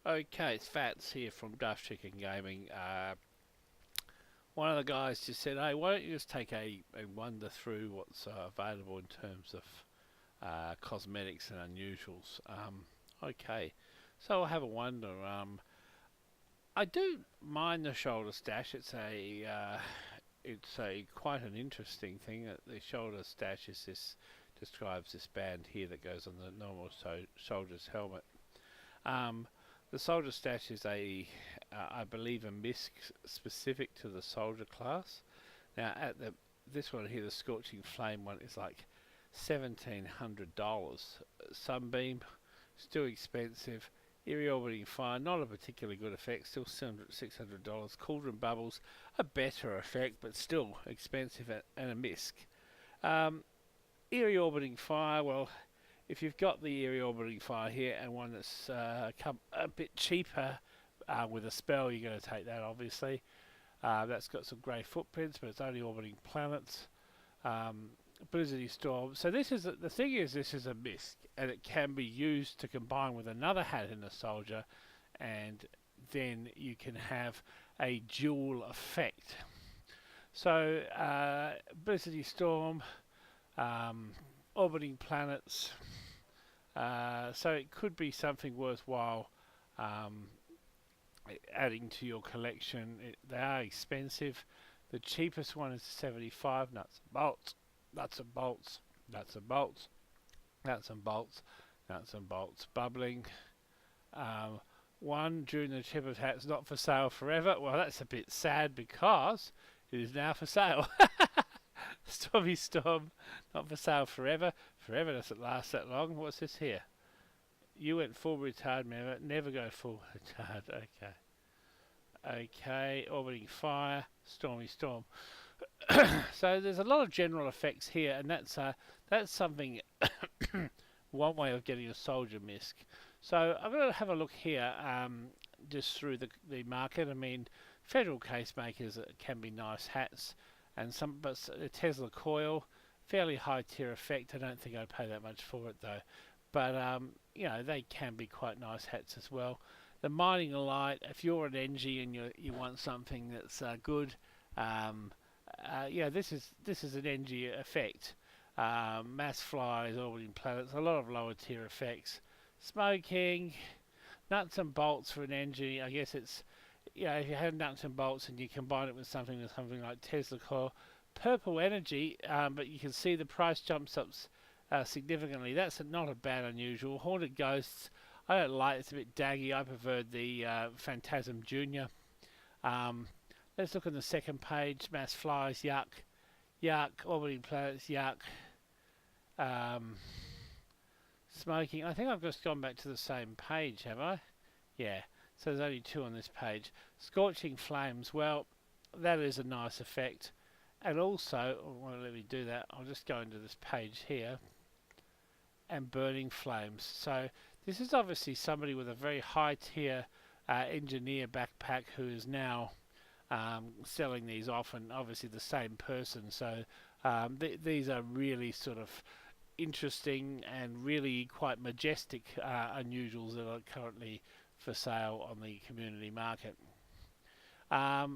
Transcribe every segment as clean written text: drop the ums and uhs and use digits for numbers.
Okay, it's Fats here from Duff Chicken Gaming. One of the guys just said, hey, why don't you just take a wander through what's available in terms of cosmetics and unusuals. Okay, so I'll have a wander. I do mind the shoulder stash. It's a quite an interesting thing. The shoulder stash is describes this band here that goes on the normal soldier's helmet. Um, the soldier stash is I believe, a misc specific to the soldier class. Now, this one here, the Scorching Flame one, is like $1,700. Sunbeam, still expensive. Eerie Orbiting Fire, not a particularly good effect, still $600. Cauldron Bubbles, a better effect, but still expensive, and a misc. Eerie Orbiting Fire, well, if you've got the Eerie Orbiting Fire here and one that's a bit cheaper with a spell, you're going to take that, obviously. That's got some grey footprints, but it's only orbiting planets. Blizzardy Storm. So this is the thing is, this is a misc, and it can be used to combine with another hat in a soldier, and then you can have a dual effect. So Blizzardy Storm, orbiting planets. So it could be something worthwhile adding to your collection. They are expensive. The cheapest one is 75 nuts and bolts. Nuts and bolts. Nuts and bolts. Nuts and bolts. Nuts and bolts. Bubbling. One during the tip of hats, not for sale forever. Well, that's a bit sad because it is now for sale. Stormy Storm, not for sale forever. Forever doesn't last that long. What's this here? You went full retard, never go full retard. Okay. Okay, Orbiting Fire, Stormy Storm. So there's a lot of general effects here, and that's something, one way of getting a soldier misc. So I'm going to have a look here, just through the market. I mean, Federal Case Makers can be nice hats, but the Tesla Coil, fairly high tier effect. I don't think I'd pay that much for it though, but they can be quite nice hats as well. The Mining Light, if you're an NG and you want something that's good, this is an NG effect. Mass Flies, Orbiting Planets, a lot of lower tier effects. Smoking, Nuts and Bolts for an NG. I guess it's, if you have Nuts and Bolts and you combine it with something like Tesla Coil. Purple Energy, but you can see the price jumps up significantly. That's not a bad unusual. Haunted Ghosts, I don't like it. It's a bit daggy. I preferred the Phantasm Junior. Let's look on the second page. Mass Flies, yuck. Yuck. Orbiting Planets, yuck. Smoking. I think I've just gone back to the same page, have I? Yeah. So there's only two on this page. Scorching Flames. Well, that is a nice effect. And also, let me do that. I'll just go into this page here. And Burning Flames. So this is obviously somebody with a very high tier engineer backpack who is now selling these off, and obviously the same person. So these are really sort of interesting and really quite majestic unusuals that are currently for sale on the community market. A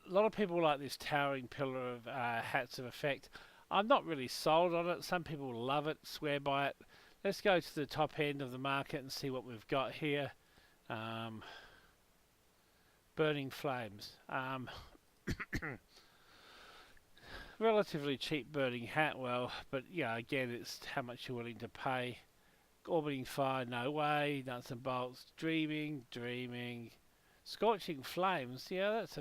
lot of people like this towering pillar of hats of effect. I'm not really sold on it. Some people love it, swear by it. Let's go to the top end of the market and see what we've got here. Burning Flames. Relatively cheap burning hat, but again, it's how much you're willing to pay. Orbiting Fire, no way. Nuts and Bolts, Dreaming. Scorching Flames, it's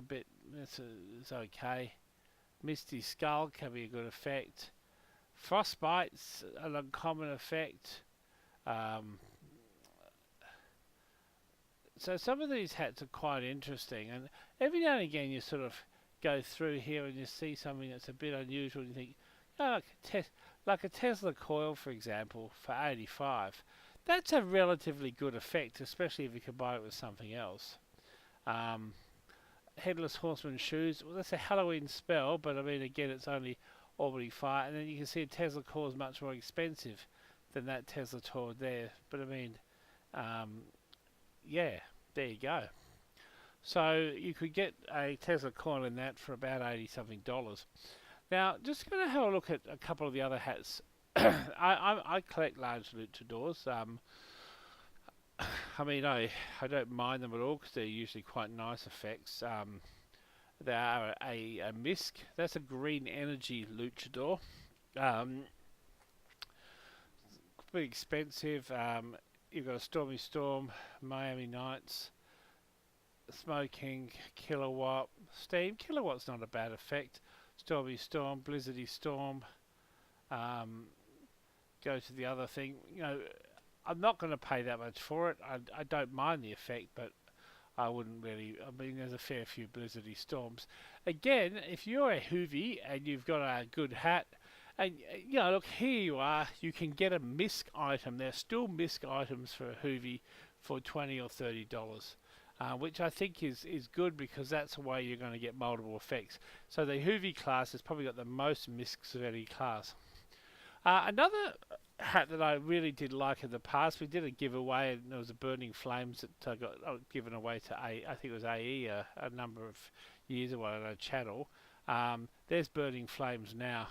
okay. Misty Skull can be a good effect. Frostbite's an uncommon effect. So some of these hats are quite interesting, and every now and again you sort of go through here and you see something that's a bit unusual, and you think, like a Tesla Coil, for example, for 85. That's a relatively good effect, especially if you combine it with something else. Headless Horseman Shoes, well, that's a Halloween spell, but I mean, again, it's only Orbiting Fire, and then you can see a Tesla Core is much more expensive than that Tesla Tor there, but I mean, yeah, there you go. So you could get a Tesla coil in that for about 80 something dollars. Now, just going to have a look at a couple of the other hats. I collect large luchadors. I mean, I don't mind them at all because they're usually quite nice effects. They are a MISC. That's a green energy luchador. Um, Pretty expensive. You've got a Stormy Storm, Miami Nights, Smoking, Kilowatt, Steam. Kilowatt's not a bad effect. Stormy Storm, Blizzardy Storm. Um, go to the other thing. You know, I'm not going to pay that much for it. I don't mind the effect, but I wouldn't really. I mean, there's a fair few blizzardy storms. Again, if you're a Hoovy and you've got a good hat, and you know, look, here you are. You can get a MISC item. There's still MISC items for a Hoovy for $20 or $30. Which I think is good because that's the way you're going to get multiple effects. So the Hoovy class has probably got the most MISCs of any class. Another hat that I really did like in the past, we did a giveaway, and there was a Burning Flames that got given away to I think it was AE a number of years ago on a channel. There's Burning Flames now.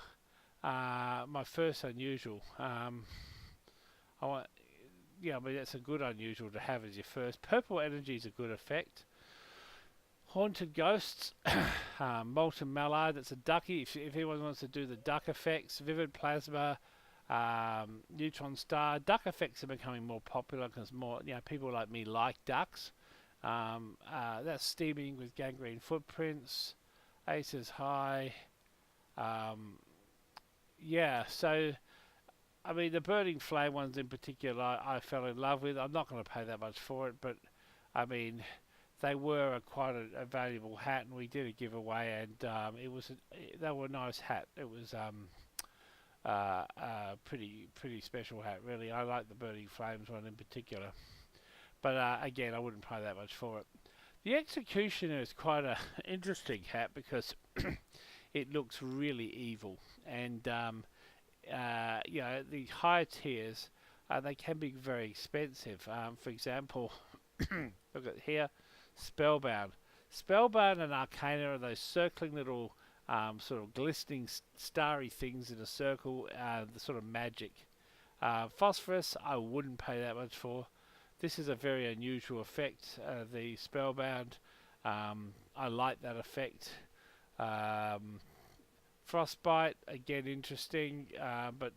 My first unusual. I want, yeah, I mean that's a good unusual to have as your first. Purple Energy is a good effect. Haunted Ghosts, Molten Mallard, that's a ducky. If anyone wants to do the duck effects, Vivid Plasma, Neutron Star. Duck effects are becoming more popular because more, you know, people like me like ducks. That's Steaming with Gangrene Footprints, Aces High. Yeah, so I mean the Burning Flame ones in particular I fell in love with. I'm not going to pay that much for it, but I mean they were quite a valuable hat, and we did a giveaway, and they were a nice hat. It was pretty special hat, really. I like the Burning Flames one in particular, but again, I wouldn't pay that much for it. The Executioner is quite a interesting hat because it looks really evil, and you know, the higher tiers they can be very expensive. For example, look at here. Spellbound. Spellbound and Arcana are those circling little sort of glistening starry things in a circle, the sort of magic. Phosphorus I wouldn't pay that much for. This is a very unusual effect, the Spellbound. I like that effect. Frostbite, again interesting, but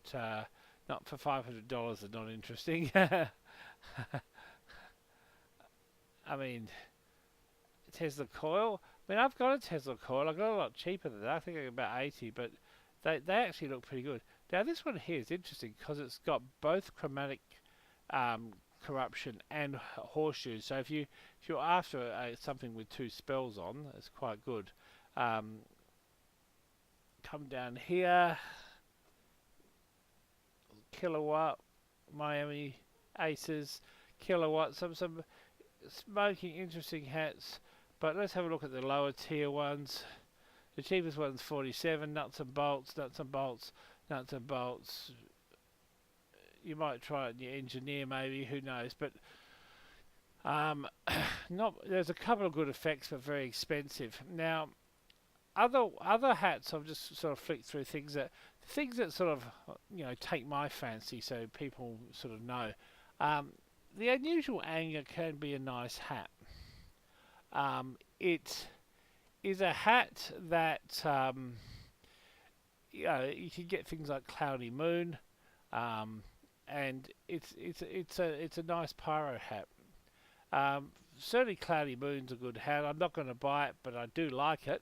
not for $500 they're not interesting. I mean, Tesla coil. I mean, I've got a Tesla coil. I got a lot cheaper than that. I think about 80, but they actually look pretty good. Now this one here is interesting because it's got both chromatic corruption and horseshoes. So if you're after something with two spells on, it's quite good. Come down here. Kilowatt, Miami Aces, Kilowatt. Some smoking interesting hats. But let's have a look at the lower tier ones. The cheapest one's 47. Nuts and bolts, nuts and bolts, nuts and bolts. You might try it in your engineer, maybe. Who knows? But not. There's a couple of good effects, but very expensive. Now, other hats. I've just sort of flicked through things that sort of take my fancy, so people sort of know. The unusual anger can be a nice hat. It is a hat that you can get things like Cloudy Moon, and it's a nice pyro hat. Certainly, Cloudy Moon's a good hat. I'm not going to buy it, but I do like it.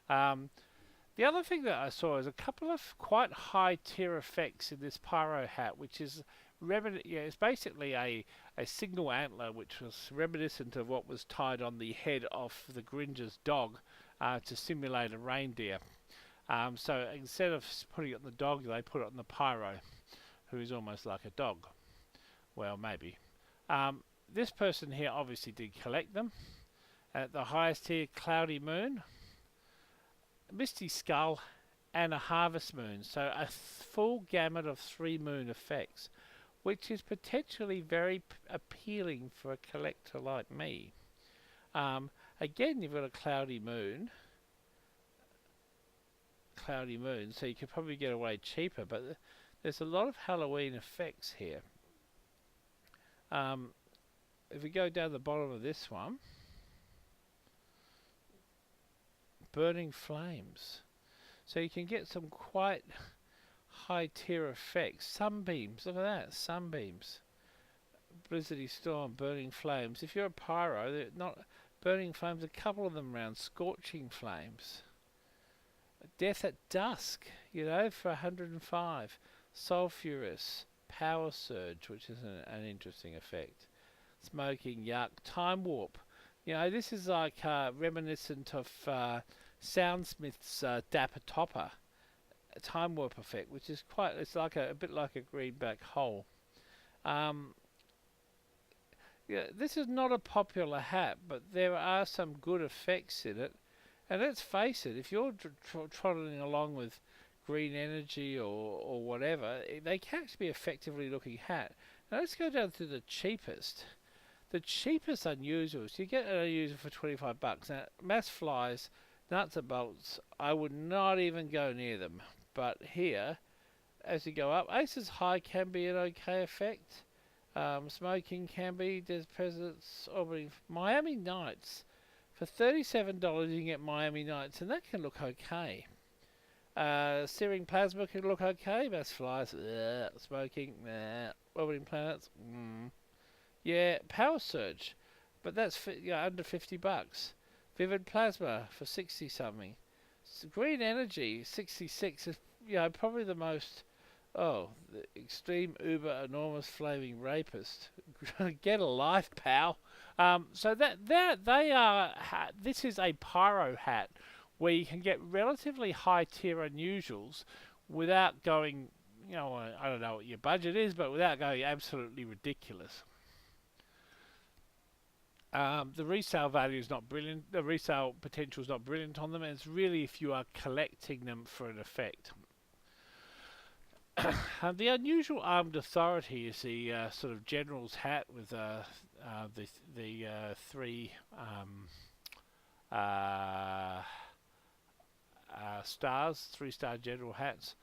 The other thing that I saw is a couple of quite high tier effects in this pyro hat, which is it's basically a signal antler, which was reminiscent of what was tied on the head of the Gringer's dog to simulate a reindeer. So instead of putting it on the dog, they put it on the pyro, who is almost like a dog. Well, maybe. This person here obviously did collect them. At the highest tier, Cloudy Moon, Misty Skull, and a Harvest Moon. So a full gamut of 3 moon effects. which is potentially very appealing for a collector like me. Um, Again, you've got a cloudy moon, so you could probably get away cheaper, but there's a lot of Halloween effects here. If we go down the bottom of this one, burning flames. So you can get some quite high tier effects. Sunbeams, look at that, sunbeams. Blizzardy storm, burning flames. If you're a pyro, they're not burning flames, a couple of them around, scorching flames. Death at dusk, for 105. Sulphurous, power surge, which is an interesting effect. Smoking, yuck. Time warp. This is like reminiscent of Soundsmith's Dapper Topper. A time warp effect, which is it's like a bit like a greenback hole. This is not a popular hat, but there are some good effects in it. And let's face it, if you're trotting along with green energy or whatever, they can actually be effectively looking hat. Now let's go down to the cheapest. The cheapest unusuals, you get an unusual for 25 bucks. Now, mass flies, nuts and bolts, I would not even go near them. But here, as you go up, Aces High can be an okay effect. Smoking can be, there's President's Orbiting. Miami Nights, for $37 you can get Miami Nights, and that can look okay. Searing Plasma can look okay. Mass Flies, Smoking, Orbiting Planets, yeah, Power Surge, but that's under 50 bucks. Vivid Plasma for 60 something. Green Energy 66 is probably the most. Oh, the extreme uber enormous flaming rapist. Get a life, pal. So they are. This is a pyro hat where you can get relatively high tier unusuals without going. I don't know what your budget is, but without going absolutely ridiculous. The resale value is not brilliant. The resale potential is not brilliant on them, and it's really if you are collecting them for an effect. The unusual armed authority is the sort of general's hat with the three stars, 3-star general hats.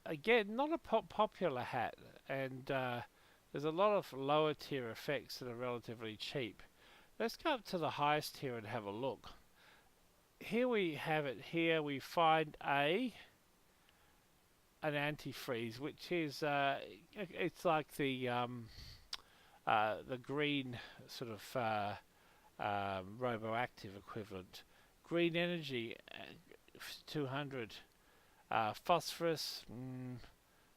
Again, not a popular hat, and there's a lot of lower tier effects that are relatively cheap. Let's go up to the highest tier and have a look. Here we have it. Here we find an antifreeze, which is it's like the green sort of roboactive equivalent. Green energy, 200. Phosphorus,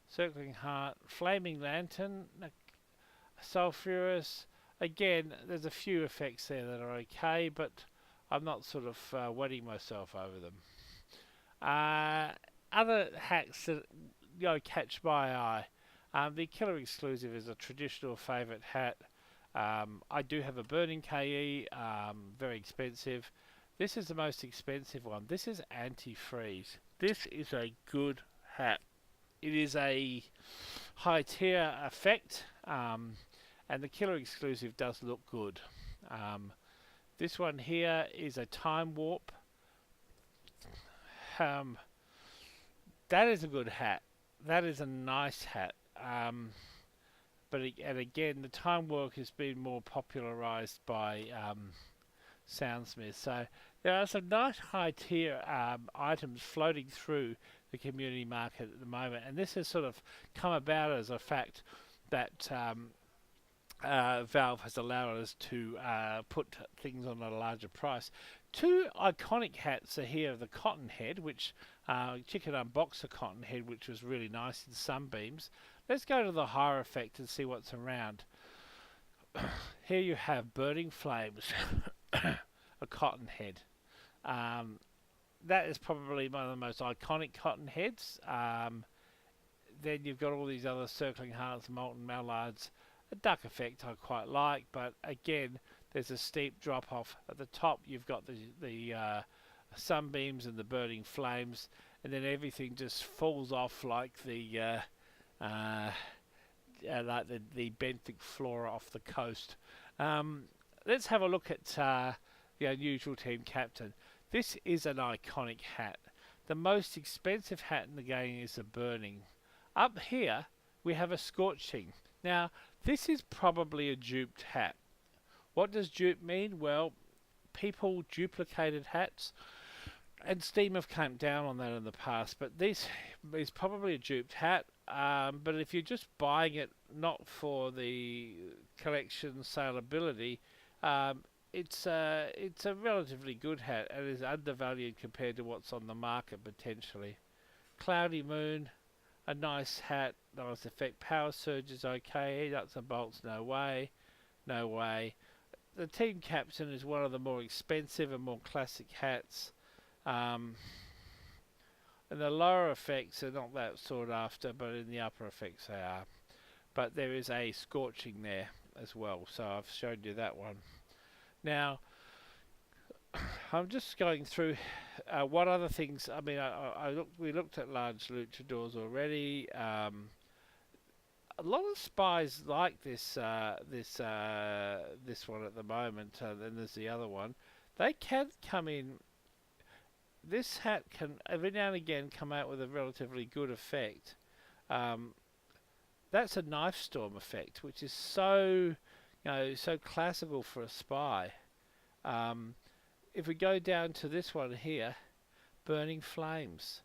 circling heart, flaming lantern, sulphurous. Again, there's a few effects there that are okay, but I'm not sort of wetting myself over them. Other hats that catch my eye. The Killer Exclusive is a traditional favourite hat. I do have a Burning KE, very expensive. This is the most expensive one. This is Antifreeze. This is a good hat. It is a high tier effect, and the Killer Exclusive does look good. This one here is a Time Warp. That is a good hat. That is a nice hat. But again, the Time Warp has been more popularized by Soundsmith. So there are some nice high tier items floating through the community market at the moment, and this has sort of come about as a fact that Valve has allowed us to put things on a larger price. Two iconic hats are here: the Cotton Head, which Chicken unboxed the Cotton Head, which was really nice in sunbeams. Let's go to the higher effect and see what's around. Here you have Burning Flames, a Cotton Head. That is probably one of the most iconic Cotton Heads. Then you've got all these other circling hearts, molten mallards. A duck effect I quite like, but again, there's a steep drop off at the top. You've got the sunbeams and the burning flames, and then everything just falls off like the like the benthic flora off the coast. Let's have a look at the unusual team captain. This is an iconic hat. The most expensive hat in the game is a burning. Up here we have a scorching. Now this is probably a duped hat. What does dupe mean? Well, people duplicated hats, and Steam have clamped down on that in the past, but this is probably a duped hat. But if you're just buying it not for the collection saleability, it's a relatively good hat and is undervalued compared to what's on the market potentially. Cloudy Moon, a nice hat, nice effect. Power Surge is okay. Nuts and Bolts, no way, no way. The Team Captain is one of the more expensive and more classic hats. And the lower effects are not that sought after, but in the upper effects they are. But there is a scorching there as well, so I've shown you that one. Now, I'm just going through what other things. I mean, we looked at large luchadors already. A lot of spies like this one at the moment. Then there's the other one. They can come in. This hat can every now and again come out with a relatively good effect. That's a knife storm effect, which is so, so classical for a spy. If we go down to this one here, Burning Flames,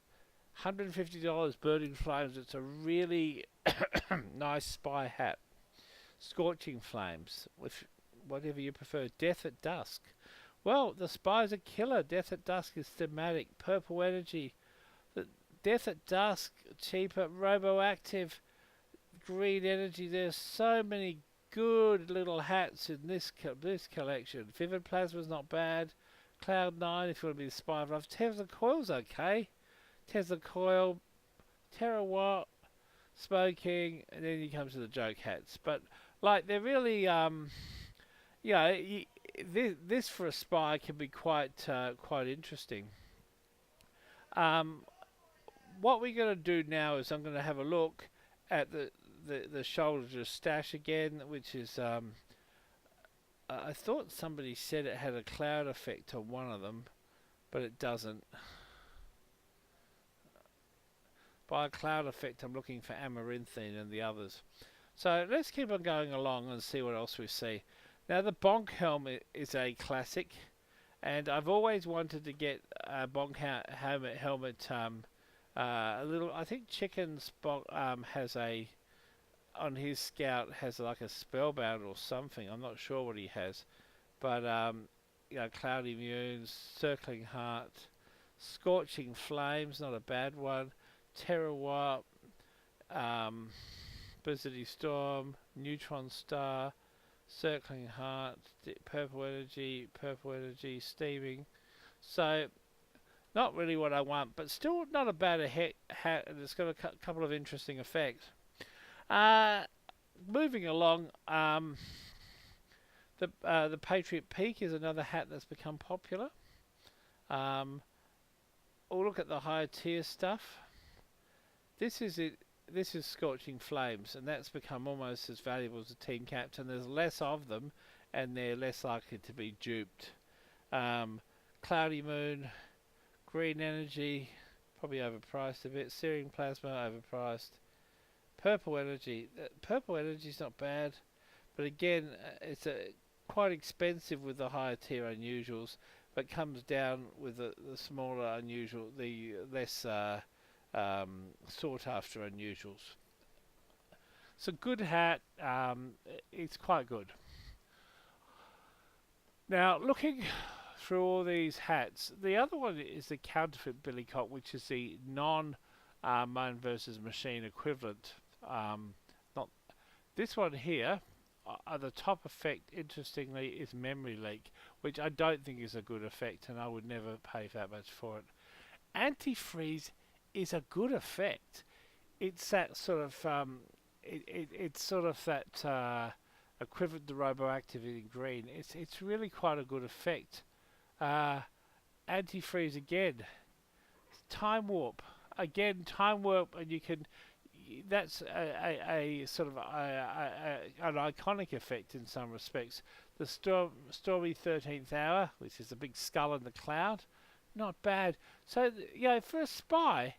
$150 Burning Flames. It's a really nice spy hat. Scorching Flames, with whatever you prefer. Death at Dusk. Well, the spy's a killer. Death at Dusk is thematic. Purple Energy. The Death at Dusk, cheaper. Roboactive. Green Energy. There's so many good little hats in this collection. Vivid Plasma's not bad. Cloud9 if you want to be the spy of love. Tesla Coil's okay. Tesla Coil. Terawatt. Smoking. And then you come to the joke hats. But, like, they're really, this for a spy can be quite interesting. What we're going to do now is I'm going to have a look at the shoulder stash again, which is I thought somebody said it had a cloud effect on one of them, but it doesn't. By a cloud effect, I'm looking for amaranthine and the others. So let's keep on going along and see what else we see. Now the Bonk helmet is a classic, and I've always wanted to get a Bonk helmet. A little, I think Chicken's Bonk has a, on his scout has like a spellbound or something. I'm not sure what he has, but Cloudy Munes, Circling Heart, Scorching Flames, not a bad one. Terawatt, Blizzardy Storm, Neutron Star, Circling Heart, Purple Energy, Steaming. So, not really what I want, but still not a bad hat, and it's got a couple of interesting effects. Moving along, the Patriot Peak is another hat that's become popular. We'll look at the higher tier stuff. This is it. This is Scorching Flames, and that's become almost as valuable as a Team Captain. There's less of them, and they're less likely to be duped. Cloudy Moon, Green Energy, probably overpriced a bit. Searing Plasma, overpriced. Purple Energy. Purple Energy's not bad, but again, it's quite expensive with the higher tier unusuals, but comes down with the smaller unusual, the less sought after unusuals. It's a good hat. It's quite good. Now, looking through all these hats, the other one is the counterfeit Billy Cop, which is the non-man versus machine equivalent. Not this one here. The top effect, interestingly, is Memory Leak, which I don't think is a good effect, and I would never pay that much for it. Antifreeze is a good effect. It's that sort of it's sort of that equivalent to Roboactive in green. It's really quite a good effect. Antifreeze again. Time Warp again. Time Warp, and you can that's a sort of an iconic effect in some respects. The Stormy 13th Hour, which is a big skull in the cloud, not bad. So, for a spy,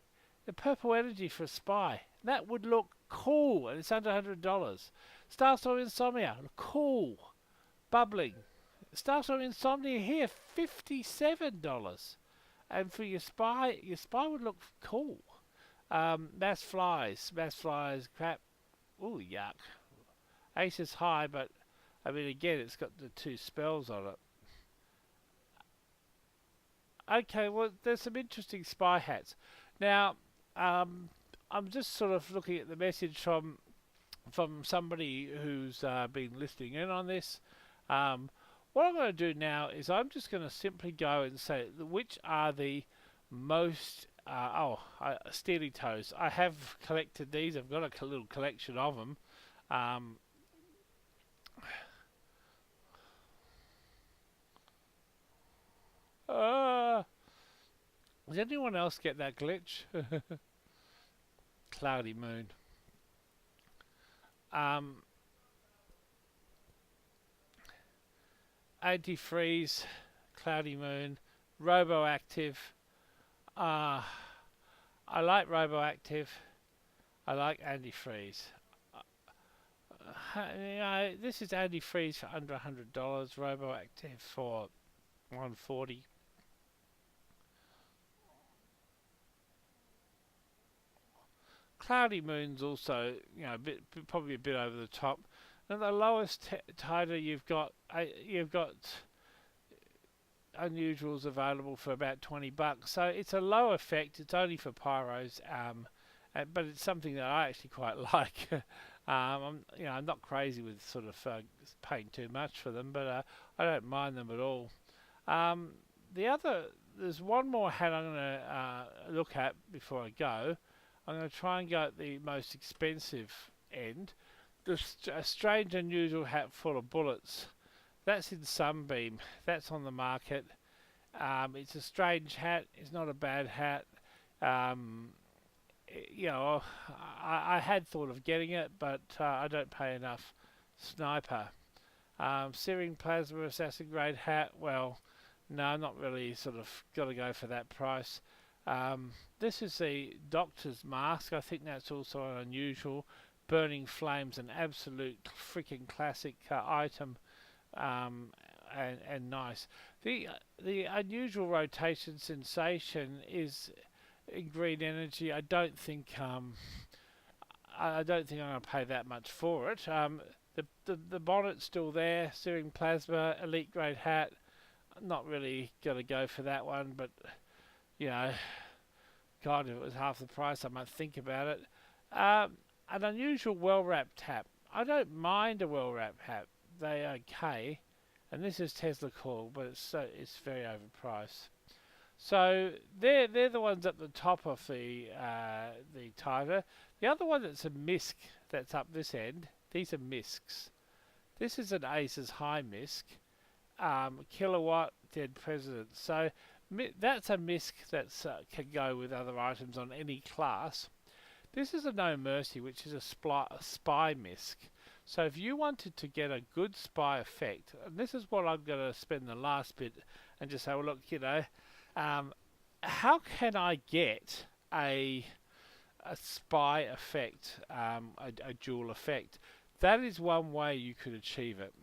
the purple energy for a spy, that would look cool, and it's under $100. Starstorm Insomnia, cool, bubbling. Starstorm Insomnia here, $57. And for your spy would look cool. Mass flies, crap. Ooh, yuck. Ace is high, but I mean, again, it's got the 2 spells on it. Okay, well, there's some interesting spy hats. Now, I'm just sort of looking at the message from somebody who's been listening in on this. What I'm going to do now is I'm just going to simply go and say which are the most Steely Toes. I have collected these. I've got a little collection of them. Does anyone else get that glitch? Cloudy Moon. Antifreeze, Cloudy Moon, Roboactive. I like Roboactive. I like Antifreeze. This is Antifreeze for under $100. Roboactive for $140. Cloudy Moon's also, probably a bit over the top. And the lowest tighter you've got unusuals available for about $20. So it's a low effect. It's only for pyros, but it's something that I actually quite like. I'm not crazy with sort of paying too much for them, but I don't mind them at all. There's one more hat I'm going to look at before I go. I'm going to try and go at the most expensive end. A strange, unusual hat full of bullets. That's in Sunbeam. That's on the market. It's a strange hat. It's not a bad hat. I had thought of getting it, but I don't pay enough. Sniper. Searing Plasma Assassin Grade hat. Well, no, I'm not really sort of got to go for that price. This is the Doctor's Mask. I think that's also unusual. Burning Flames, an absolute freaking classic item, and nice. The unusual rotation sensation is in green energy. I don't think I'm going to pay that much for it. The bonnet's still there. Searing Plasma, elite grade hat. Not really going to go for that one, but God, if it was half the price, I might think about it. An unusual well-wrapped hat. I don't mind a well-wrapped hat. They're okay. And this is Tesla Coil, but it's very overpriced. So they're the ones at the top of the tighter. The other one that's a misc that's up this end. These are miscs. This is an Aces High misc. Kilowatt Dead President. So that's a misc that can go with other items on any class. This is a No Mercy, which is a spy misc. So if you wanted to get a good spy effect, and this is what I'm going to spend the last bit and just say, well, look, how can I get a spy effect, a dual effect? That is one way you could achieve it.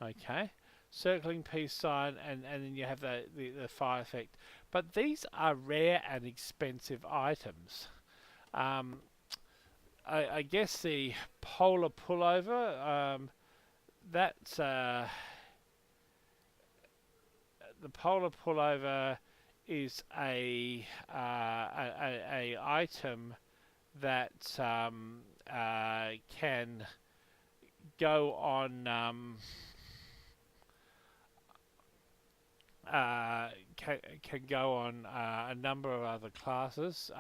Okay, circling peace sign, and then you have the fire effect. But these are rare and expensive items. I guess the polar pullover, that's the polar pullover is a item that can go on can go on a number of other classes.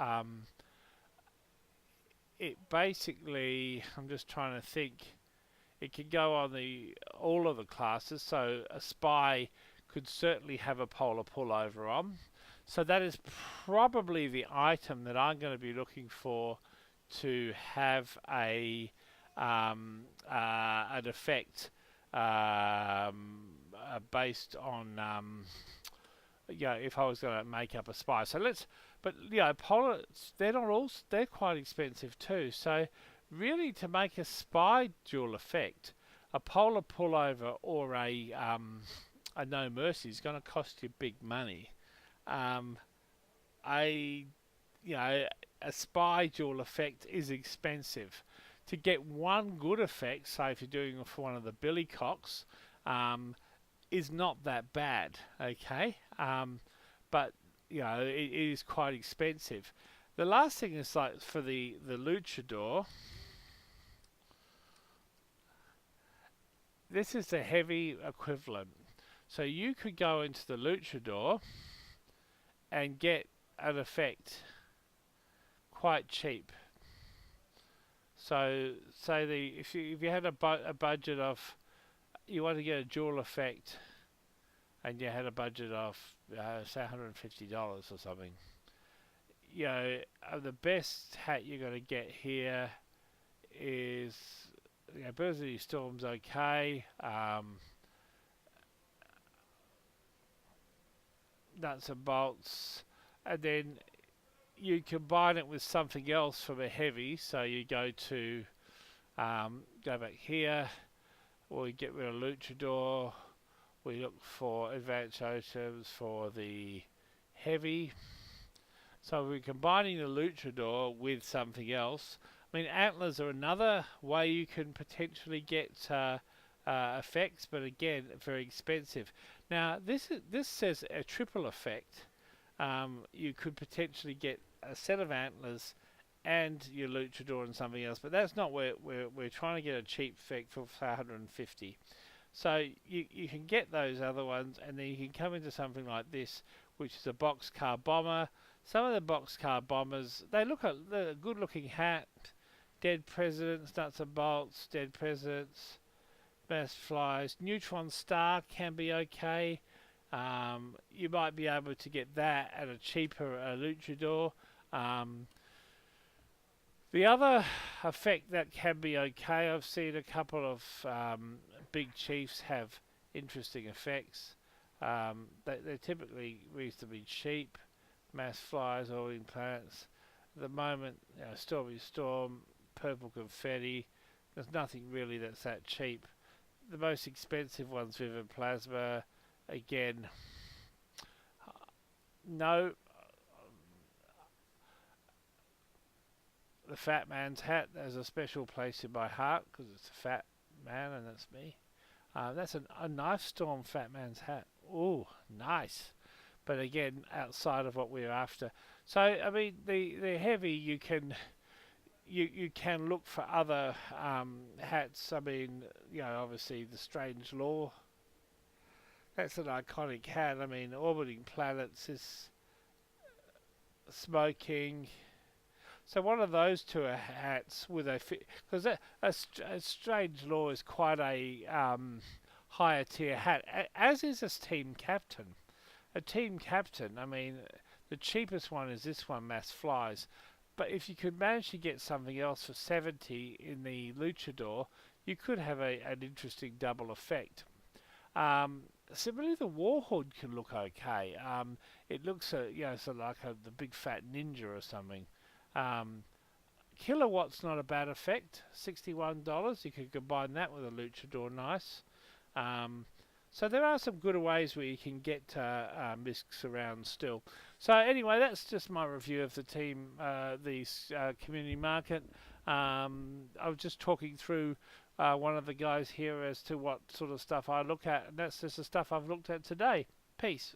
It basically, I'm just trying to think, it can go on all of the classes, so a spy could certainly have a polar pullover on. So that is probably the item that I'm going to be looking for to have an effect based on if I was going to make up a spy. So but polar, they're quite expensive too. So really, to make a spy dual effect, a polar pullover or a no mercy is going to cost you big money. Um, a you know a spy dual effect is expensive. To get one good effect, say if you're doing it for one of the billycocks, is not that bad. Okay, but it is quite expensive. The last thing is like for the luchador. This is the heavy equivalent. So you could go into the luchador and get an effect quite cheap. So say if you had a budget of, you want to get a dual effect, and you had a budget of say $150 or something. The best hat you're going to get here is Blizzard Storm's okay. Nuts and bolts, and then you combine it with something else from a heavy. So you go to go back here, or we get rid of luchador. We look for advanced items for the heavy. So we're combining the luchador with something else. I mean, antlers are another way you can potentially get effects, but again, very expensive. Now, this says a triple effect. You could potentially get a set of antlers and your luchador and something else, but that's not where we're trying to get a cheap effect for 150. So you can get those other ones, and then you can come into something like this, which is a boxcar bomber. Some of the boxcar bombers, they're a good looking hat. Dead presidents, nuts and bolts, dead presidents, mass flies. Neutron star can be okay. You might be able to get that at a cheaper luchador. The other effect that can be okay, I've seen a couple of big chiefs have interesting effects. They're typically reasonably cheap. Mass flies, orbiting planets. At the moment, Stormy Storm, purple confetti. There's nothing really that's that cheap. The most expensive one's Vivid Plasma. Again, no. The Fat Man's hat has a special place in my heart because it's a fat man and that's me. That's a Knife Storm Fat Man's hat. Oh, nice. But again, outside of what we're after. So I mean, the heavy you can look for other hats. I mean, obviously the Strange Law. That's an iconic hat. I mean, Orbiting Planets is smoking. So one of those two are hats with a fit, because a Strange Law is quite a higher tier hat, as is a team captain. A team captain, I mean, the cheapest one is this one, Mass Flies. But if you could manage to get something else for 70 in the Luchador, you could have an interesting double effect. Similarly, the Warhood can look okay. It looks, sort of like the big fat ninja or something. Kilowatt's not a bad effect, $61. You could combine that with a Luchador, nice. So there are some good ways where you can get MISCs around still. So anyway, that's just my review of the team, community market. I was just talking through one of the guys here as to what sort of stuff I look at, and that's just the stuff I've looked at today. Peace.